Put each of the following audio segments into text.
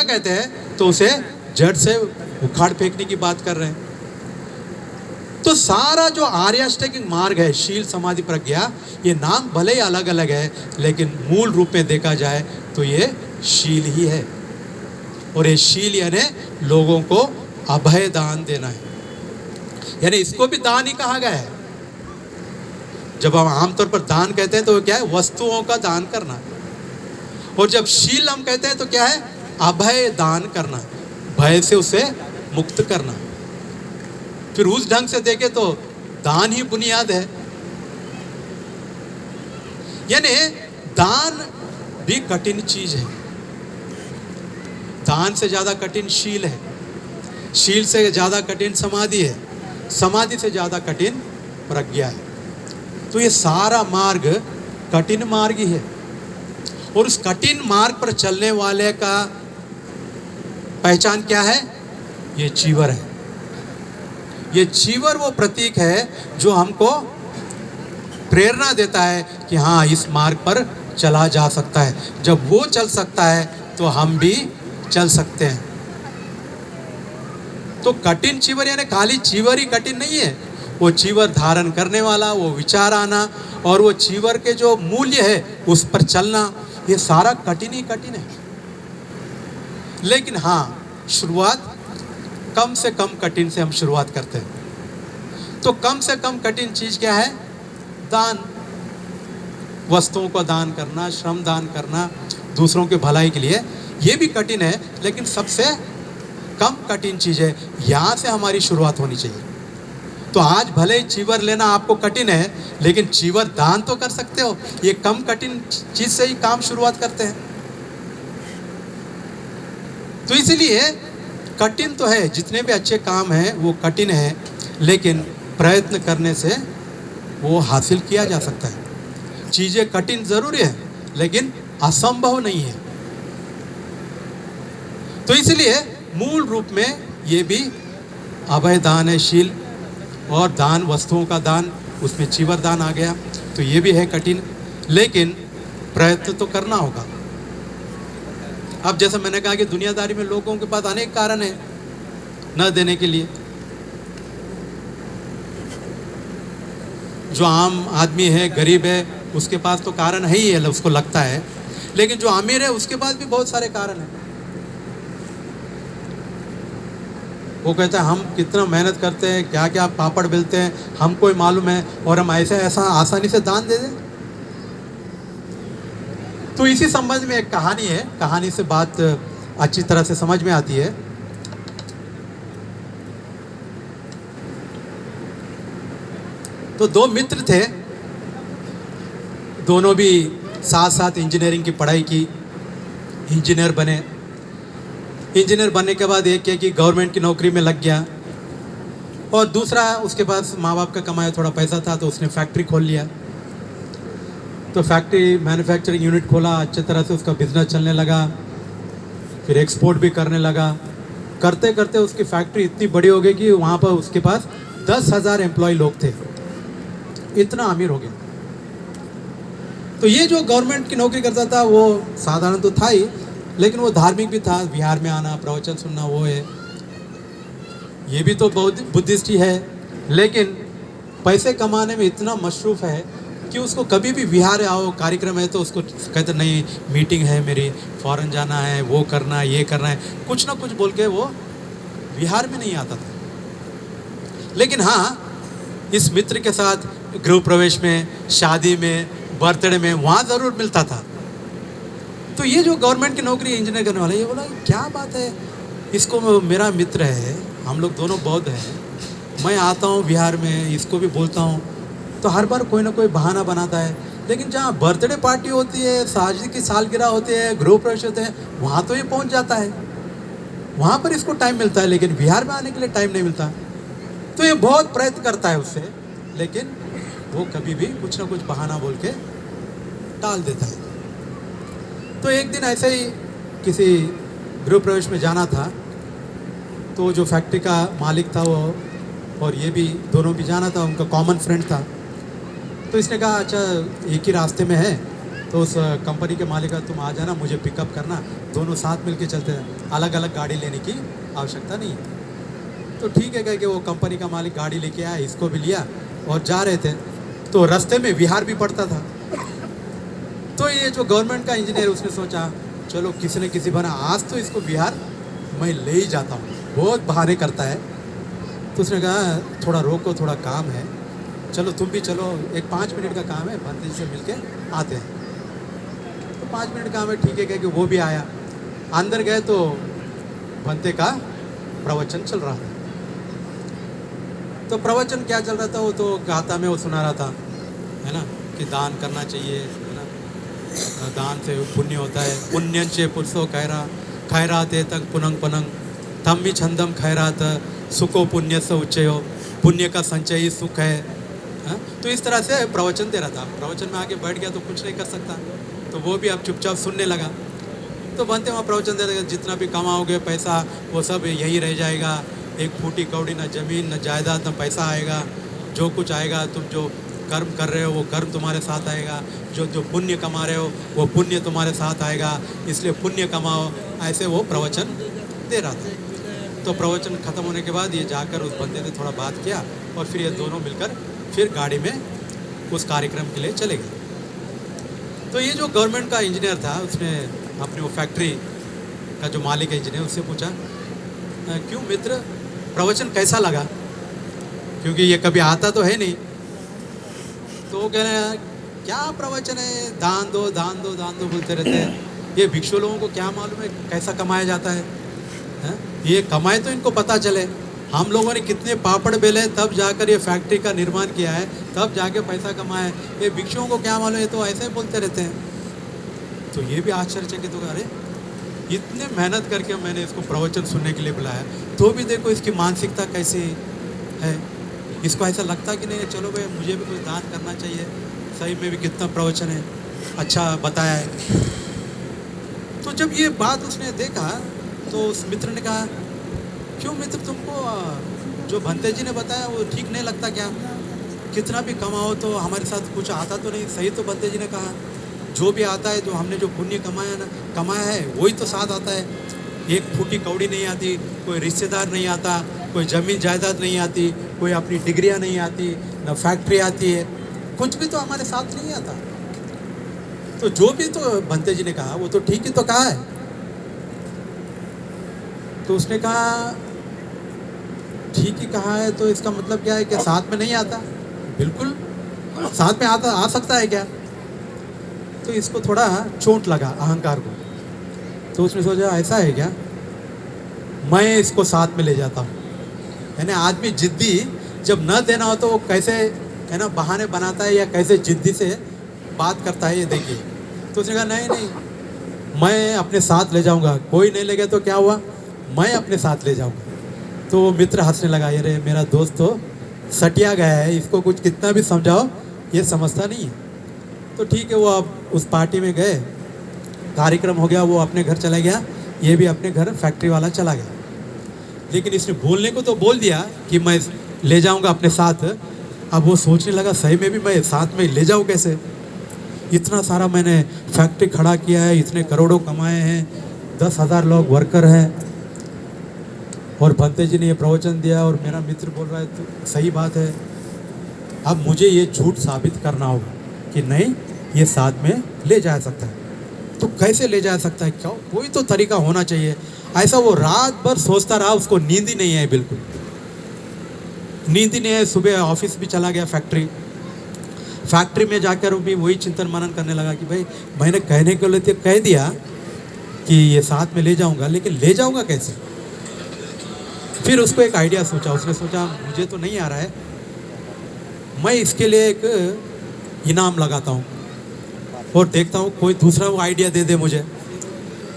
कहते हैं तो उसे जड़ से उखाड़ फेंकने की बात कर रहे हैं। तो सारा जो आर्याष्टैंगिक मार्ग है, शील समाधि प्रज्ञा, ये नाम भले ही अलग अलग है, लेकिन मूल रूप में देखा जाए तो ये शील ही है। और ये शील यानी लोगों को अभय दान देना है, यानी इसको भी दान ही कहा गया है। जब हम आमतौर पर दान कहते हैं तो क्या है, वस्तुओं का दान करना। और जब शील हम कहते हैं तो क्या है, अभय दान करना, भय से उसे मुक्त करना। फिर उस ढंग से देखे तो दान ही बुनियाद है। यानी दान भी कठिन चीज है। दान से ज्यादा कठिन शील है, शील से ज्यादा कठिन समाधि है, समाधि से ज्यादा कठिन प्रज्ञा है। तो ये सारा मार्ग कठिन मार्ग ही है। और उस कठिन मार्ग पर चलने वाले का पहचान क्या है, ये चीवर है। ये चीवर वो प्रतीक है जो हमको प्रेरणा देता है कि हाँ, इस मार्ग पर चला जा सकता है। जब वो चल सकता है तो हम भी चल सकते हैं। तो कठिन चीवर यानी खाली चीवर ही कठिन नहीं है, वो चीवर धारण करने वाला, वो विचार आना और वो चीवर के जो मूल्य है उस पर चलना, ये सारा कठिन ही कठिन है। लेकिन हाँ, शुरुआत कम से कम कठिन से हम शुरुआत करते हैं। तो कम से कम कठिन चीज क्या है, दान। वस्तुओं को दान करना, श्रम दान करना दूसरों के भलाई के लिए, ये भी कठिन है, लेकिन सबसे कम कठिन चीज है। यहाँ से हमारी शुरुआत होनी चाहिए। तो आज भले ही चीवर लेना आपको कठिन है, लेकिन चीवर दान तो कर सकते हो। ये कम कठिन चीज से ही काम शुरुआत करते हैं। तो इसलिए कठिन तो है, जितने भी अच्छे काम हैं वो कठिन है, लेकिन प्रयत्न करने से वो हासिल किया जा सकता है। चीजें कठिन जरूरी है, लेकिन असंभव नहीं है। तो इसलिए मूल रूप में ये भी अभय दान है, शील और दान, वस्तुओं का दान, उसमें चीवर दान आ गया। तो ये भी है कठिन, लेकिन प्रयत्न तो करना होगा। अब जैसा मैंने कहा कि दुनियादारी में लोगों के पास अनेक कारण है न देने के लिए। जो आम आदमी है, गरीब है, उसके पास तो कारण है ही है, उसको लगता है। लेकिन जो अमीर है उसके पास भी बहुत सारे कारण हैं। वो कहता है हम कितना मेहनत करते हैं, क्या क्या पापड़ बेलते हैं, हमको ही मालूम है, और हम ऐसा आसानी से दान दे दें। तो इसी संबंध में एक कहानी है, कहानी से बात अच्छी तरह से समझ में आती है। तो दो मित्र थे, दोनों भी साथ साथ इंजीनियरिंग की पढ़ाई की, इंजीनियर बने। इंजीनियर बनने के बाद एक क्या कि गवर्नमेंट की नौकरी में लग गया, और दूसरा उसके पास माँ बाप का कमाया थोड़ा पैसा था तो उसने फैक्ट्री खोल लिया। तो फैक्ट्री मैन्युफैक्चरिंग यूनिट खोला, अच्छे तरह से उसका बिजनेस चलने लगा, फिर एक्सपोर्ट भी करने लगा। करते करते उसकी फैक्ट्री इतनी बड़ी हो गई कि वहाँ पर उसके पास 10,000 एम्प्लॉय लोग थे, इतना अमीर हो गया। तो ये जो गवर्नमेंट की नौकरी करता था वो साधारण तो था ही, लेकिन वो धार्मिक भी था। बिहार में आना, प्रवचन सुनना, वो है, ये भी तो बहुत बुद्धिस्ट ही है। लेकिन पैसे कमाने में इतना मशरूफ़ है कि उसको कभी भी बिहार आओ, कार्यक्रम है तो उसको कहते नहीं, मीटिंग है मेरी, फॉरेन जाना है, वो करना है, ये करना है, कुछ ना कुछ बोल के वो बिहार में नहीं आता था। लेकिन हाँ, इस मित्र के साथ गृह प्रवेश में, शादी में, बर्थडे में वहाँ ज़रूर मिलता था। तो ये जो गवर्नमेंट की नौकरी इंजीनियर करने वाला, ये बोला क्या बात है, इसको मेरा मित्र है, हम लोग दोनों बौद्ध हैं, मैं आता हूँ बिहार में, इसको भी बोलता हूँ, तो हर बार कोई ना कोई बहाना बनाता है। लेकिन जहाँ बर्थडे पार्टी होती है, शादी की सालगिरह होती है, गृह प्रवेश होते हैं, वहाँ तो ये पहुँच जाता है, वहाँ पर इसको टाइम मिलता है, लेकिन बिहार में आने के लिए टाइम नहीं मिलता। तो ये बहुत प्रयत्न करता है उससे, लेकिन वो कभी भी कुछ ना कुछ बहाना बोल के टाल देता है। तो एक दिन ऐसे ही किसी गृह प्रवेश में जाना था, तो जो फैक्ट्री का मालिक था वो और ये भी दोनों भी जाना था, उनका कॉमन फ्रेंड था। तो इसने कहा अच्छा एक ही रास्ते में है तो उस कंपनी के मालिक का तुम आ जाना, मुझे पिकअप करना, दोनों साथ मिलके चलते हैं, अलग अलग गाड़ी लेने की आवश्यकता नहीं है। तो ठीक है कह के वो कंपनी का मालिक गाड़ी लेके आया, इसको भी लिया और जा रहे थे। तो रास्ते में विहार भी पड़ता था। तो ये जो गवर्नमेंट का इंजीनियर उसने सोचा चलो किसी न किसी बना आज तो इसको बिहार मैं ले ही जाता हूँ, बहुत बहाने करता है। तो उसने कहा थोड़ा रोको, थोड़ा काम है, चलो तुम भी चलो, एक 5 मिनट का काम है, भंते जी से मिलके आते हैं। तो 5 मिनट काम है, ठीक है कह के वो भी आया। अंदर गए तो भंते का प्रवचन चल रहा था। तो प्रवचन क्या चल रहा था, वो तो गाथा में वो सुना रहा था, है ना, कि दान करना चाहिए, है ना, दान से पुण्य होता है। पुण्यंचे पुरुषो खैराते तक पुनंग पनंग तम्मी छंदम खैरात सुखो पुण्य से उच्चयो, पुण्य का संचय ही सुख है। हाँ? तो इस तरह से प्रवचन दे रहा था। प्रवचन में आगे बैठ गया तो कुछ नहीं कर सकता, तो वो भी अब चुपचाप सुनने लगा। तो बनते वहाँ प्रवचन दे रहे, जितना भी कमाओगे पैसा वो सब यही रह जाएगा, एक फूटी कौड़ी, ना जमीन ना जायदाद ना पैसा आएगा, जो कुछ आएगा तुम जो कर्म कर रहे हो वो कर्म तुम्हारे साथ आएगा, जो जो पुण्य कमा रहे हो वो पुण्य तुम्हारे साथ आएगा, इसलिए पुण्य कमाओ। ऐसे वो प्रवचन दे रहा था। तो प्रवचन ख़त्म होने के बाद ये जाकर उस बंदे ने थोड़ा बात किया और फिर ये दोनों मिलकर फिर गाड़ी में उस कार्यक्रम के लिए चले गए। तो ये जो गवर्नमेंट का इंजीनियर था उसने अपनी वो फैक्ट्री का जो मालिक है इंजीनियर, उससे पूछा क्यों मित्र प्रवचन कैसा लगा, क्योंकि ये कभी आता तो है नहीं। तो वो कह रहे हैं क्या प्रवचन है, दान दो दान दो दान दो बोलते रहते हैं, ये भिक्षु लोगों को क्या मालूम है कैसा कमाया जाता है, हैं? ये कमाए तो इनको पता चले, हम लोगों ने कितने पापड़ बेले तब जाकर ये फैक्ट्री का निर्माण किया है, तब जाके पैसा कमाए, ये भिक्षुओं को क्या मालूम है, तो ऐसे ही बोलते रहते हैं। तो ये भी आश्चर्यचकित होगा, अरे इतने मेहनत करके मैंने इसको प्रवचन सुनने के लिए बुलाया, तो भी देखो इसकी मानसिकता कैसी है, इसको ऐसा लगता कि नहीं चलो भाई मुझे भी कुछ दान करना चाहिए, सही में भी कितना प्रवचन है अच्छा बताया है। तो जब ये बात उसने देखा तो उस मित्र ने कहा क्यों मित्र तुमको जो भंते जी ने बताया वो ठीक नहीं लगता क्या, कितना भी कमाओ तो हमारे साथ कुछ आता तो नहीं। सही तो भंते जी ने कहा, जो भी आता है जो हमने जो पुण्य कमाया है वही तो साथ आता है, एक फूटी कौड़ी नहीं आती, कोई रिश्तेदार नहीं आता, कोई ज़मीन जायदाद नहीं आती, कोई अपनी डिग्रियां नहीं आती, ना फैक्ट्री आती है, कुछ भी तो हमारे साथ नहीं आता। तो जो भी तो भंते जी ने कहा वो तो ठीक ही तो कहा है। तो उसने कहा ठीक ही कहा है तो इसका मतलब क्या है कि साथ में नहीं आता, बिल्कुल साथ में आता आ सकता है क्या। तो इसको थोड़ा चोट लगा अहंकार को, तो उसने सोचा ऐसा है क्या, मैं इसको साथ में ले जाता हूँ। यानी आदमी जिद्दी जब न देना हो तो वो कैसे है ना बहाने बनाता है या कैसे जिद्दी से बात करता है, ये देखिए। तो उसने कहा नहीं नहीं मैं अपने साथ ले जाऊँगा, कोई नहीं ले गया तो क्या हुआ, मैं अपने साथ ले जाऊँगा। तो वो मित्र हंसने लगा, अरे मेरा दोस्त तो सटिया गया है, इसको कुछ कितना भी समझाओ ये समझता नहीं है। तो ठीक है वो अब उस पार्टी में गए, कार्यक्रम हो गया, वो अपने घर चला गया, ये भी अपने घर फैक्ट्री वाला चला गया। लेकिन इसने बोलने को तो बोल दिया कि मैं ले जाऊंगा अपने साथ। अब वो सोचने लगा सही में भी मैं साथ में ले जाऊं कैसे, इतना सारा मैंने फैक्ट्री खड़ा किया है, इतने करोड़ों कमाए हैं, 10,000 लोग वर्कर हैं, और भंते जी ने ये प्रवचन दिया और मेरा मित्र बोल रहा है तो सही बात है। अब मुझे ये झूठ साबित करना होगा कि नहीं ये साथ में ले जा सकता है। तो कैसे ले जा सकता है, क्या कोई तो तरीका होना चाहिए। ऐसा वो रात भर सोचता रहा, उसको नींद ही नहीं आई, बिल्कुल नींद ही नहीं आई। सुबह ऑफिस भी चला गया, फैक्ट्री में जाकर भी वही चिंतन मनन करने लगा कि भाई मैंने कहने के लिए कह दिया कि ये साथ में ले जाऊंगा, लेकिन ले जाऊंगा कैसे। फिर उसको एक आइडिया सोचा, उसने सोचा मुझे तो नहीं आ रहा है, मैं इसके लिए एक इनाम लगाता हूँ और देखता हूँ कोई दूसरा वो आइडिया दे दे मुझे।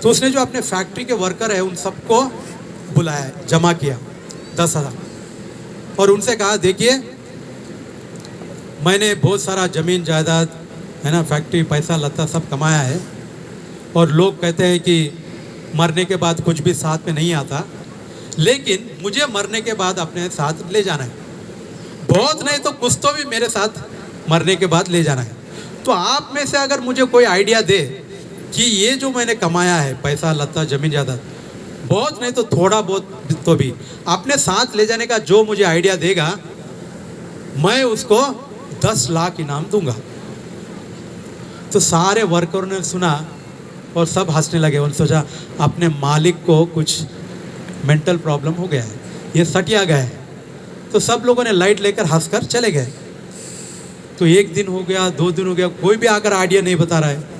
तो उसने जो अपने फैक्ट्री के वर्कर है उन सबको बुलाया, जमा किया 10,000, और उनसे कहा देखिए मैंने बहुत सारा ज़मीन जायदाद है ना, फैक्ट्री पैसा लता सब कमाया है, और लोग कहते हैं कि मरने के बाद कुछ भी साथ में नहीं आता, लेकिन मुझे मरने के बाद अपने साथ ले जाना है, बहुत नहीं तो कुछ तो भी मेरे साथ मरने के बाद ले जाना है। तो आप में से अगर मुझे कोई आइडिया दे कि ये जो मैंने कमाया है पैसा लता जमीन जायदाद, बहुत नहीं तो थोड़ा बहुत तो भी अपने साथ ले जाने का जो मुझे आइडिया देगा, मैं उसको 10 लाख इनाम दूंगा। तो सारे वर्करों ने सुना और सब हंसने लगे। उन्होंने सोचा अपने मालिक को कुछ मेंटल प्रॉब्लम हो गया है, ये सटिया गया है। तो सब लोगों ने लाइट लेकर हंसकर चले गए। तो 1 दिन हो गया, 2 दिन हो गया, कोई भी आकर आइडिया नहीं बता रहा है।